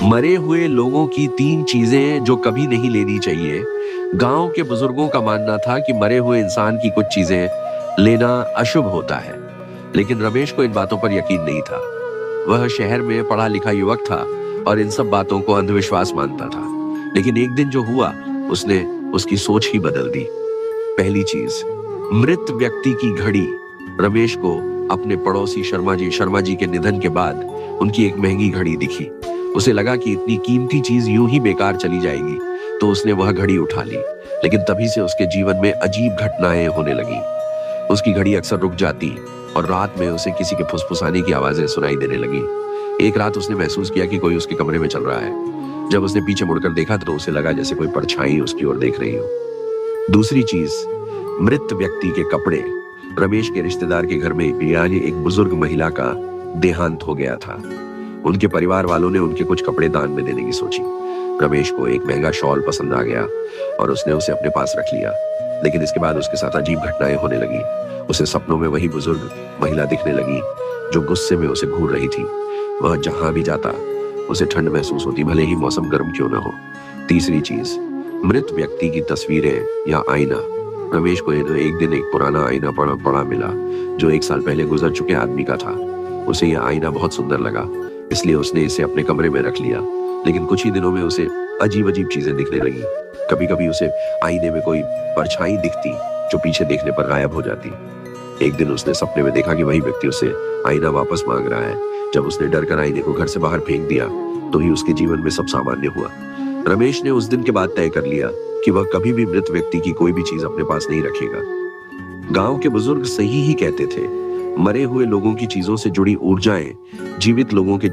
मरे हुए लोगों की 3 चीजें जो कभी नहीं लेनी चाहिए। गांव के बुजुर्गों का मानना था कि मरे हुए इंसान की कुछ चीजें लेना अशुभ होता है, लेकिन रमेश को इन बातों पर यकीन नहीं था। वह शहर में पढ़ा लिखा युवक था और इन सब बातों को अंधविश्वास मानता था। लेकिन एक दिन जो हुआ, उसने उसकी सोच ही बदल दी। पहली चीज, मृत व्यक्ति की घड़ी। रमेश को अपने पड़ोसी शर्मा जी के निधन के बाद उनकी एक महंगी घड़ी दिखी। उसे लगा कि इतनी कीमती चीज यूं ही बेकार चली जाएगी, तो उसने वह घड़ी उठा ली। लेकिन तभी से उसके जीवन में अजीब घटनाएं होने लगी। उसकी घड़ी अक्सर रुक जाती और रात में उसे किसी के फुसफुसाने की आवाजें सुनाई देने लगी। एक रात उसने महसूस किया कि कोई उसके कमरे में चल रहा है। जब उसने पीछे मुड़कर देखा तो उसे लगा जैसे कोई परछाई उसकी ओर देख रही हो। दूसरी चीज, मृत व्यक्ति के कपड़े। रमेश के रिश्तेदार के घर में यानी एक बुजुर्ग महिला का देहांत हो गया था। उनके परिवार वालों ने उनके कुछ कपड़े दान में देने की सोची। रमेश को एक महंगा शॉल पसंद आ गया और उसने उसे अपने पास रख लिया। लेकिन इसके बाद उसके साथ अजीब घटनाएं होने लगी। उसे सपनों में वही बुजुर्ग महिला दिखने लगी जो गुस्से में उसे घूर रही थी। वह जहां भी जाता उसे ठंड महसूस होती, भले ही मौसम गर्म क्यों ना हो। तीसरी चीज, मृत व्यक्ति की तस्वीरें या आईना। रमेश को एक दिन एक पुराना आईना पड़ा मिला जो 1 साल पहले गुजर चुके आदमी का था। उसे यह आईना बहुत सुंदर लगा, इसलिए उसने इसे अपने कमरे में रख लिया। लेकिन कुछ ही दिनों में उसे अजीब अजीब चीजें दिखने लगी। कभी कभी उसे आईने में कोई परछाई दिखती जो पीछे देखने पर गायब हो जाती। एक दिन उसने सपने में देखा कि वही व्यक्ति उससे आईना वापस मांग रहा है। जब उसने डरकर आईने को घर से बाहर फेंक दिया तो ही उसके जीवन में सब सामान्य हुआ। रमेश ने उस दिन के बाद तय कर लिया कि वह कभी भी मृत व्यक्ति की कोई भी चीज अपने पास नहीं रखेगा। गांव के बुजुर्ग सही ही कहते थे, मरे हुए लोगों की चीजों से जुड़ी ऊर्जाएं जीवित लोगों के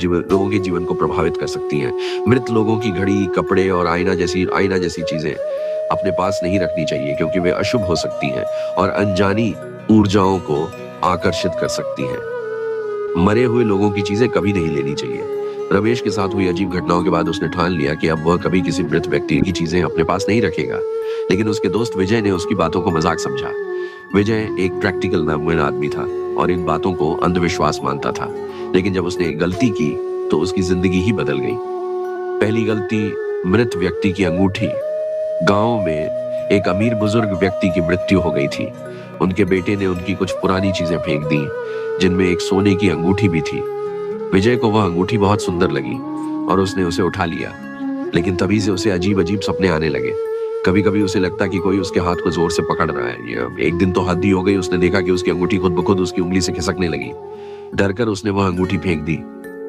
जीवन को प्रभावित कर सकती हैं। मृत लोगों की घड़ी, कपड़े और आईना जैसी चीजें अपने पास नहीं रखनी चाहिए, क्योंकि वे अशुभ हो सकती हैं और अनजानी ऊर्जाओं को आकर्षित कर सकती हैं। मरे हुए लोगों की चीजें कभी नहीं लेनी चाहिए। रमेश के साथ हुई अजीब घटनाओं के बाद उसने ठान लिया कि अब वह कभी किसी मृत व्यक्ति की चीजें अपने पास नहीं रखेगा। लेकिन उसके दोस्त विजय ने उसकी बातों को मजाक समझा। विजय एक प्रैक्टिकल नामवर आदमी था और इन बातों को अंधविश्वास मानता था। लेकिन जब उसने एक गलती की तो उसकी जिंदगी ही बदल गई। पहली गलती, मृत व्यक्ति की अंगूठी। गांव में एक अमीर बुजुर्ग व्यक्ति की मृत्यु हो गई थी। उनके बेटे ने उनकी कुछ पुरानी चीजें फेंक दी, जिनमें एक सोने की अंगूठी भी थी। विजय को वह अंगूठी बहुत सुंदर लगी और उसने उसे उठा लिया। लेकिन तभी से उसे अजीब अजीब सपने आने लगे। कभी कभी उसे लगता कि कोई उसके हाथ को जोर से पकड़ रहा है। एक दिन तो हद ही हो गई, उसने देखा कि उसकी अंगूठी खुद ब खुद उसकी उंगली से खिसकने लगी। डरकर उसने वह अंगूठी फेंक दी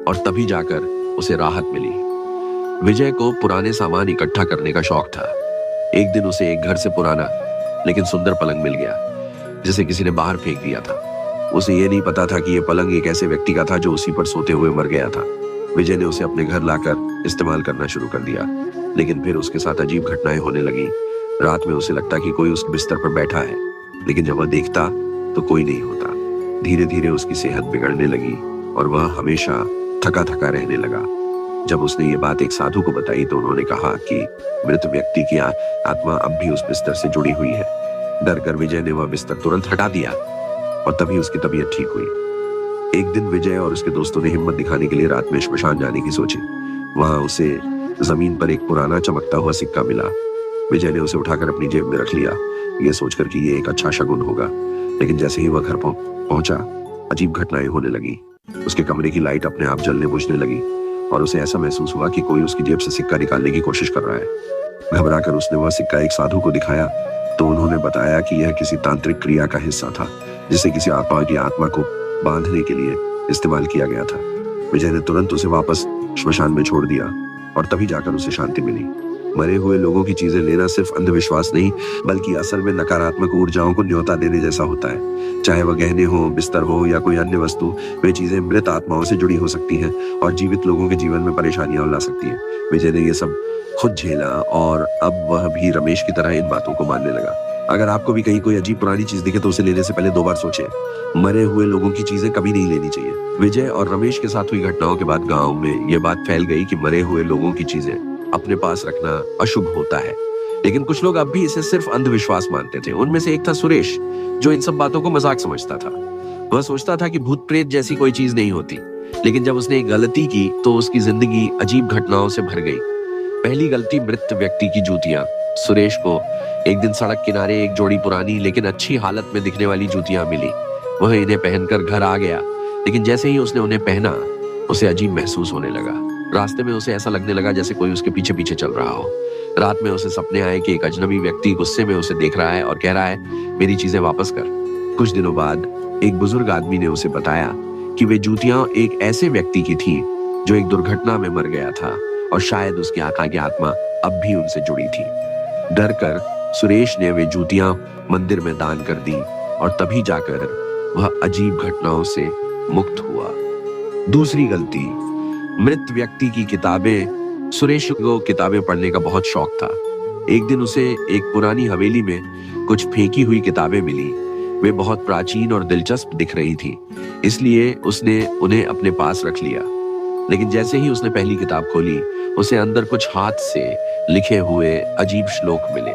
और तभी जाकर उसे राहत मिली। विजय को पुराने सामान इकट्ठा करने का शौक था। एक दिन उसे एक घर से पुराना लेकिन सुंदर पलंग मिल गया, जिसे किसी ने बाहर फेंक दिया था। उसे यह नहीं पता था कि यह पलंग एक ऐसे व्यक्ति का था जो उसी पर सोते हुए मर गया था। विजय ने उसे अपने घर लाकर इस्तेमाल करना शुरू कर दिया। लेकिन फिर उसके साथ अजीब घटनाएं होने लगी। रात में उसे लगता कि कोई उसके बिस्तर पर बैठा है, लेकिन जब वह देखता तो कोई नहीं होता। धीरे धीरे उसकी सेहत बिगड़ने लगी और वह हमेशा थका थका रहने लगा। जब उसने ये बात एक साधु को बताई तो उन्होंने कहा कि मृत व्यक्ति की आत्मा अब भी उस बिस्तर से जुड़ी हुई है। डरकर विजय ने वह बिस्तर तुरंत हटा दिया और तभी उसकी तबीयत ठीक हुई। एक दिन विजय और उसके दोस्तों ने हिम्मत दिखाने के लिए रात में श्मशान जाने की सोची। वहां उसे जमीन पर एक पुराना चमकता हुआ सिक्का मिला। विजय ने उसे उठाकर अपनी जेब में रख लिया, ये सोचकर कि ये एक अच्छा शगुन होगा। लेकिन जैसे ही वह घर पहुंचा, अजीब घटनाएं होने लगी। उसके कमरे की लाइट अपने आप जलने बुझने लगी और उसे ऐसा महसूस हुआ कि कोई उसकी जेब से सिक्का निकालने की कोशिश कर रहा है। घबराकर उसने वह सिक्का एक साधु को दिखाया तो उन्होंने बताया कि यह किसी तांत्रिक क्रिया का हिस्सा था, जिसे किसी आत्मा को बांधने के लिए इस्तेमाल किया गया था। विजय ने तुरंत उसे वापस श्मशान में छोड़ दिया और तभी जाकर उसे शांति मिली। मरे हुए लोगों की चीजें लेना सिर्फ अंधविश्वास नहीं, बल्कि असल में नकारात्मक ऊर्जाओं को न्योता देने जैसा होता है। चाहे वह गहने हो, बिस्तर हो या कोई अन्य वस्तु, वे चीजें मृत आत्माओं से जुड़ी हो सकती हैं और जीवित लोगों के जीवन में परेशानियां ला सकती हैं। विजय ने ये सब खुद झेला और अब वह भी रमेश की तरह इन बातों को मानने लगा। अगर आपको भी कहीं कोई अजीब पुरानी चीज दिखे तो उसे लेने से पहले 2 बार सोचें। मरे हुए लोगों की चीजें कभी नहीं लेनी चाहिए। विजय और रमेश के साथ हुई घटनाओं के बाद गांव में यह बात फैल गई कि मरे हुए लोगों की चीजें अपने पास रखना अशुभ होता है। लेकिन कुछ लोग अब भी इसे सिर्फ अंधविश्वास मानते थे। उनमें से एक था सुरेश, जो इन सब बातों को मजाक समझता था। वह सोचता था कि भूत प्रेत जैसी कोई चीज नहीं होती। लेकिन जब उसने एक गलती की तो उसकी जिंदगी अजीब घटनाओं से भर गई। पहली गलती, मृत व्यक्ति की जूतियां। सुरेश को एक दिन सड़क किनारे एक जोड़ी पुरानी लेकिन अच्छी हालत में दिखने वाली जूतियां मिली। वह इन्हें पहनकर घर आ गया, लेकिन जैसे ही उसने उन्हें पहना उसे अजीब महसूस होने लगा। रास्ते में उसे ऐसा लगने लगा जैसे कोई उसके पीछे पीछे चल रहा हो। रात में उसे सपने आए कि एक अजनबी व्यक्ति गुस्से में उसे देख रहा है और कह रहा है, मेरी चीजें वापस कर। कुछ दिनों बाद एक बुजुर्ग आदमी ने उसे बताया कि वे जूतियां एक ऐसे व्यक्ति की थी जो एक दुर्घटना में मर गया था और शायद उसकी आका की आत्मा अब भी उनसे जुड़ी थी। डर कर सुरेश ने वे जूतियां मंदिर में दान कर दी और तभी जाकर वह अजीब घटनाओं से मुक्त हुआ। दूसरी गलती, मृत व्यक्ति की किताबें। सुरेश को किताबें पढ़ने का बहुत शौक था। एक दिन उसे एक पुरानी हवेली में कुछ फेंकी हुई किताबें मिली। वे बहुत प्राचीन और दिलचस्प दिख रही थी, इसलिए उसने उन्हें अपने पास रख लिया। लेकिन जैसे ही उसने पहली किताब खोली, उसे अंदर कुछ हाथ से लिखे हुए अजीब श्लोक मिले।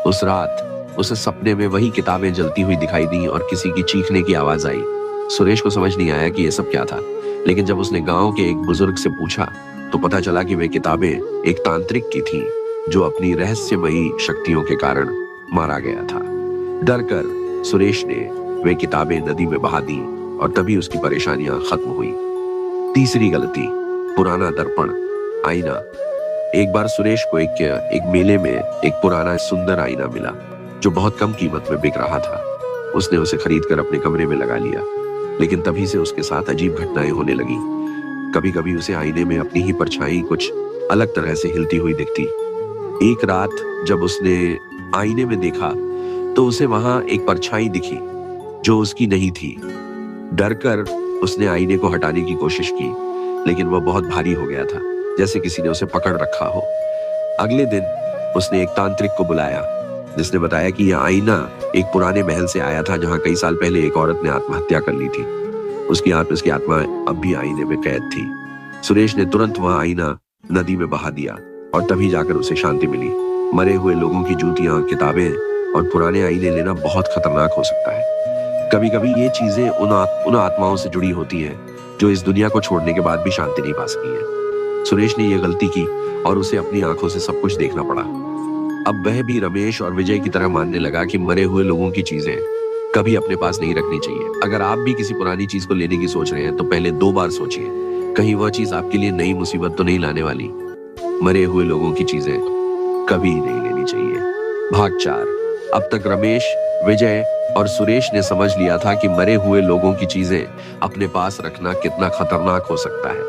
उस रात उसे सपने में वही किताबें जलती हुई दिखाई दी और किसी की चीखने की आवाज आई। सुरेश को समझ नहीं आया कि यह सब क्या था, लेकिन जब उसने गांव के एक बुजुर्ग से पूछा तो पता चला कि वे किताबें एक तांत्रिक की थीं जो अपनी रहस्यमयी शक्तियों के कारण मारा गया था। डर कर सुरेश ने वे किताबें नदी में बहा दी और तभी उसकी परेशानियां खत्म हुई। तीसरी गलती, पुराना दर्पण, आईना। एक बार सुरेश को एक मेले में एक पुराना सुंदर आईना मिला जो बहुत कम कीमत में बिक रहा था। उसने उसे खरीदकर अपने कमरे में लगा लिया, लेकिन तभी से उसके साथ अजीब घटनाएं होने लगी। कभी कभी उसे आईने में अपनी ही परछाई कुछ अलग तरह से हिलती हुई दिखती। एक रात जब उसने आईने में देखा तो उसे वहां एक परछाई दिखी जो उसकी नहीं थी। डर कर उसने आईने को हटाने की कोशिश की, लेकिन वह बहुत भारी हो गया था, जैसे किसी ने उसे पकड़ रखा हो। अगले दिन उसने एक तांत्रिक को बुलाया, जिसने बताया कि यह आईना एक पुराने महल से आया था जहां कई साल पहले एक औरत ने आत्महत्या कर ली थी। उसकी आत्मा अब भी आईने में कैद थी। सुरेश ने तुरंत वह आईना नदी में बहा दिया और तभी जाकर उसे शांति मिली। मरे हुए लोगों की जूतियां, किताबें और पुराने आईने लेना बहुत खतरनाक हो सकता है। कभी कभी ये चीजें उन आत्माओं से जुड़ी होती हैं जो इस दुनिया को छोड़ने के बाद भी शांति नहीं पा सकी है। सुरेश ने यह गलती की और उसे अपनी आंखों से सब कुछ देखना पड़ा। अब वह भी रमेश और विजय की तरह मानने लगा कि मरे हुए लोगों की चीजें कभी अपने पास नहीं रखनी चाहिए। अगर आप भी किसी पुरानी चीज को लेने की सोच रहे हैं तो पहले 2 बार सोचिए, कहीं वह चीज आपके लिए नई मुसीबत तो नहीं लाने वाली। मरे हुए लोगों की चीजें कभी नहीं लेनी चाहिए। भाग 4। अब तक रमेश, विजय और सुरेश ने समझ लिया था कि मरे हुए लोगों की चीजें अपने पास रखना कितना खतरनाक हो सकता है,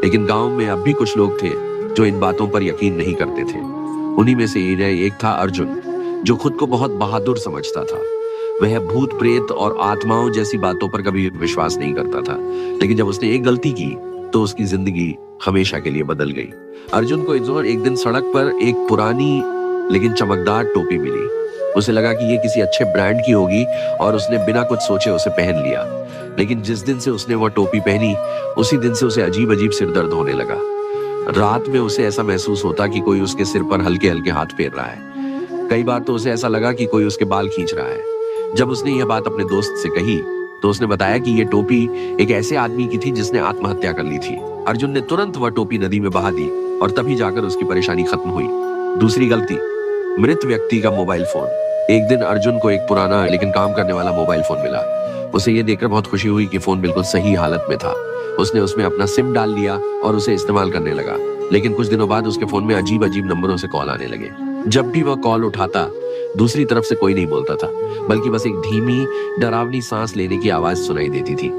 लेकिन गांव में अब भी कुछ लोग थे जो इन बातों पर यकीन नहीं करते थे। उन्हीं में से एक था अर्जुन, जो खुद को बहुत बहादुर समझता था। वह भूत प्रेत और आत्माओं जैसी बातों पर कभी विश्वास नहीं करता था, लेकिन जब उसने एक गलती की तो उसकी जिंदगी हमेशा के लिए बदल गई। अर्जुन को एक दिन सड़क पर एक पुरानी लेकिन चमकदार टोपी मिली। उसे लगा कि ये किसी अच्छे ब्रांड की होगी और उसने बिना कुछ सोचे उसे पहन लिया। लेकिन जिस दिन से उसने वह टोपी पहनी, उसी दिन से उसे अजीब अजीब सिर दर्द होने लगा। रात में उसे ऐसा महसूस होता कि कोई उसके सिर पर हल्के हल्के हाथ फेर रहा है। कई बार तो उसे ऐसा लगा कि कोई उसके बाल खींच रहा है। जब उसने यह बात अपने दोस्त से कही तो उसने बताया कि यह टोपी एक ऐसे आदमी की थी जिसने आत्महत्या कर ली थी। अर्जुन ने तुरंत वह टोपी नदी में बहा दी और तभी जाकर उसकी परेशानी खत्म हुई। दूसरी गलती, मृत व्यक्ति का मोबाइल फोन। एक दिन अर्जुन को एक पुराना लेकिन काम करने वाला मोबाइल फोन मिला। उसे यह देखकर बहुत खुशी हुई कि फोन बिल्कुल सही हालत में था। उसने उसमें अपना सिम डाल लिया और उसे इस्तेमाल करने लगा। लेकिन कुछ दिनों बाद उसके फोन में अजीब अजीब नंबरों से कॉल आने लगे। जब भी वह कॉल उठाता, दूसरी तरफ से कोई नहीं बोलता था, बल्कि बस एक धीमी डरावनी सांस लेने की आवाज सुनाई देती थी।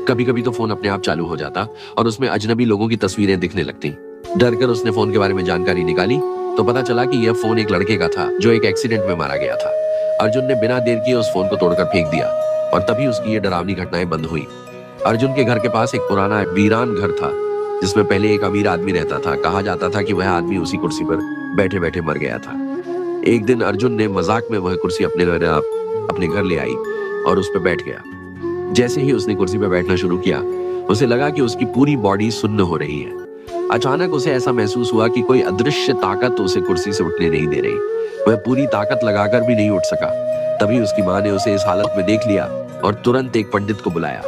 कभी कभी तो फोन अपने आप चालू हो जाता और उसमें अजनबी लोगों की तस्वीरें दिखने लगती। डर कर उसने फोन के बारे में जानकारी निकाली तो पता चला कि यह फोन एक लड़के का था जो एक एक्सीडेंट में मारा गया था। अर्जुन ने बिना देर किए उस फोन को तोड़कर फेंक दिया और तभी उसकी ये डरावनी घटनाएं बंद हुई। अर्जुन के घर के पास एक पुराना वीरान घर था जिसमें पहले एक अमीर आदमी रहता था। कहा जाता था कि वह आदमी उसी कुर्सी पर बैठे बैठे मर गया था। एक दिन अर्जुन ने मजाक में वह कुर्सी अपने घर ले आई और उस पर बैठ गया। जैसे ही उसने कुर्सी पर बैठना शुरू किया, उसे लगा कि उसकी पूरी बॉडी सुन्न हो रही है। अचानक उसे ऐसा महसूस हुआ कि कोई अदृश्य ताकत उसे कुर्सी से उठने नहीं दे रही। वह पूरी ताकत लगाकर भी नहीं उठ सका। तभी उसकी माँ ने उसे इस हालत में देख लिया और तुरंत एक पंडित को बुलाया।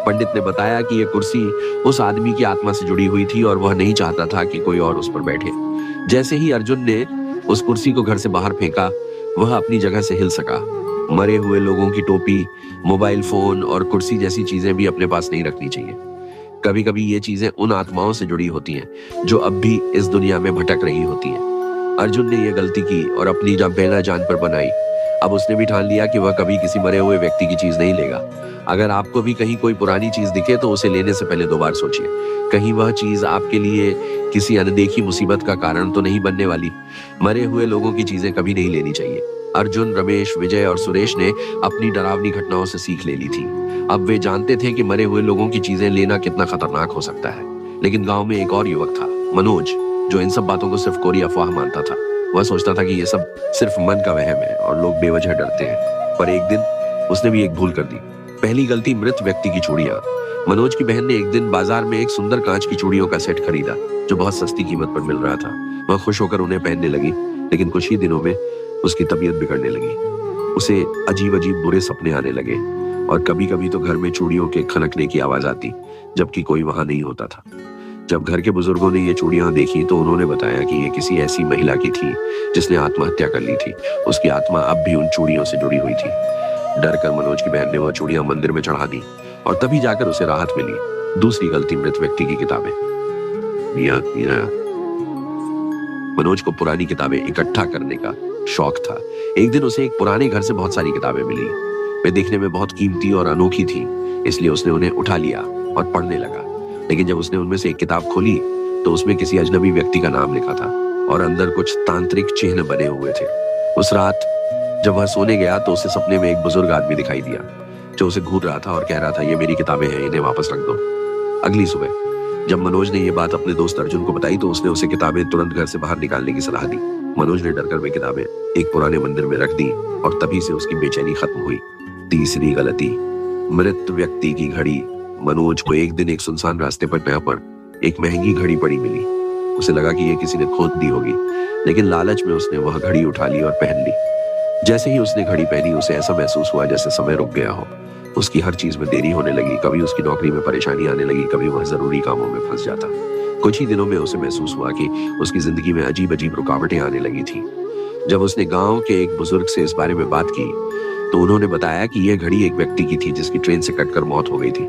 पंडित ने बताया कि यह कुर्सी उस आदमी की आत्मा से जुड़ी हुई थी और वह नहीं चाहता था कि कोई और उस पर बैठे। जैसे ही अर्जुन ने उस कुर्सी को घर से बाहर फेंका, वह अपनी जगह से हिल सका। मरे हुए लोगों की टोपी, मोबाइल फोन और कुर्सी जैसी चीजें भी अपने पास नहीं रखनी चाहिए। कभी कभी ये चीजें उन आत्माओं से जुड़ी होती हैं जो अब भी इस दुनिया में भटक रही होती हैं। अर्जुन ने यह गलती की और अपनी बेला जान पर बनाई। अब उसने भी ठान लिया कि वह कभी किसी मरे हुए व्यक्ति की चीज नहीं लेगा। अगर आपको भी कहीं कोई पुरानी चीज दिखे तो उसे लेने से पहले 2 बार सोचिए, कहीं वह चीज आपके लिए किसी अनदेखी मुसीबत का कारण तो नहीं बनने वाली। मरे हुए लोगों की चीजें कभी नहीं लेनी चाहिए। अर्जुन, रमेश, विजय और सुरेश ने अपनी डरावनी घटनाओं से सीख ले ली थी। अब वे जानते थे कि मरे हुए लोगों की चीजें लेना कितना खतरनाक हो सकता है। लेकिन गांव में एक और युवक था, मनोज, जो इन सब बातों को सिर्फ कोरी अफवाह मानता था। वह सोचता था कि ये सब सिर्फ मन का वहम है और लोग बेवजह डरते हैं। पर एक दिन उसने भी एक भूल कर दी। पहली गलती, मृत व्यक्ति की चूड़ियां। मनोज की बहन ने एक दिन बाजार में एक सुंदर कांच की चूड़ियों का सेट खरीदा जो बहुत सस्ती कीमत पर मिल रहा था। वह खुश होकर उन्हें पहनने लगी, लेकिन कुछ ही दिनों में उसकी तबीयत बिगड़ने लगी। उसे अजीब अजीब बुरे सपने आने लगे और कभी कभी तो घर में चूड़ियों के खनकने की आवाज आती, जबकि कोई वहां नहीं होता था। जब घर के बुजुर्गों ने ये चूड़ियां देखी तो उन्होंने बताया कि ये किसी ऐसी महिला की थी जिसने आत्महत्या कर ली थी। उसकी आत्मा अब भी उन चूड़ियों से जुड़ी हुई थी। डर कर मनोज की बहन ने वह चूड़ियां मंदिर में चढ़ा दी और तभी जाकर उसे राहत मिली। दूसरी गलती, मृत व्यक्ति की किताबें। मनोज को पुरानी किताबें इकट्ठा करने का शौक था। एक दिन उसे एक पुराने घर से बहुत सारी किताबें मिली। वे देखने में बहुत कीमती और अनोखी थी, इसलिए उसने उन्हें उठा लिया और पढ़ने लगा। लेकिन जब उसने उनमें से एक किताब खोली तो उसमें किसी अजनबी व्यक्ति का नाम लिखा था और अंदर कुछ तांत्रिक चिन्ह बने हुए थे। उस रात जब वह सोने गया तो उसे सपने में एक बुजुर्ग आदमी दिखाई दिया जो उसे घूर रहा था और कह रहा था, ये मेरी किताबें हैं, इन्हें वापस रख दो। अगली सुबह जब मनोज ने यह बात अपने दोस्त अर्जुन को बताई तो उसने उसे किताबें तुरंत घर से बाहर निकालने की सलाह दी। मनोज ने डरकर वे किताबें एक पुराने मंदिर में रख दी और तभी से उसकी बेचैनी खत्म हुई। तीसरी गलती, मृत व्यक्ति की घड़ी। मनोज को एक दिन एक सुनसान रास्ते पर एक महंगी घड़ी पड़ी मिली। उसे लगा कि यह किसी ने खोद दी होगी, लेकिन लालच में उसने वह घड़ी उठा ली और पहन ली। जैसे ही उसने घड़ी पहनी उसे ऐसा महसूस हुआ जैसे समय रुक गया हो। उसकी हर चीज में देरी होने लगी। कभी उसकी नौकरी में परेशानी आने लगी, कभी वह जरूरी कामों में फंस जाता। कुछ ही दिनों में उसे महसूस हुआ कि उसकी जिंदगी में अजीब अजीब रुकावटें आने लगी थी। जब उसने गांव के एक बुजुर्ग से इस बारे में बात की तो उन्होंने बताया कि यह घड़ी एक व्यक्ति की थी जिसकी ट्रेन से कटकर मौत हो गई थी।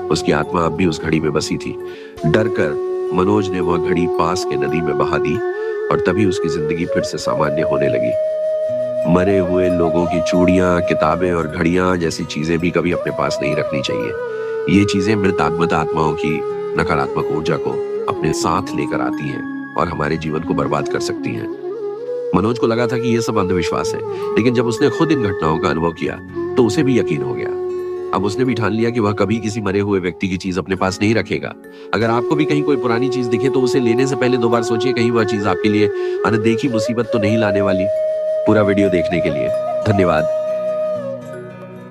उसकी आत्मा अब भी उस घड़ी में बसी थी। डर कर मनोज ने वह घड़ी पास के नदी में बहा दी और तभी उसकी जिंदगी फिर से सामान्य होने लगी। मरे हुए लोगों की चूड़ियां, किताबें और घड़ियां जैसी चीजें भी कभी अपने पास नहीं रखनी चाहिए। ये चीजें मृत आत्माओं की नकारात्मक ऊर्जा को अपने साथ लेकर आती हैं और हमारे जीवन को बर्बाद कर सकती हैं। मनोज को लगा था कि यह सब अंधविश्वास है, लेकिन जब उसने खुद इन घटनाओं का अनुभव किया तो उसे भी यकीन हो गया। अब उसने भी ठान लिया कि वह कभी किसी मरे हुए व्यक्ति की चीज अपने पास नहीं रखेगा। अगर आपको भी कहीं कोई पुरानी चीज दिखे तो उसे लेने से पहले 2 बार सोचिए, कहीं वह चीज आपके लिए अनदेखी मुसीबत तो नहीं लाने वाली। पूरा वीडियो देखने के लिए धन्यवाद।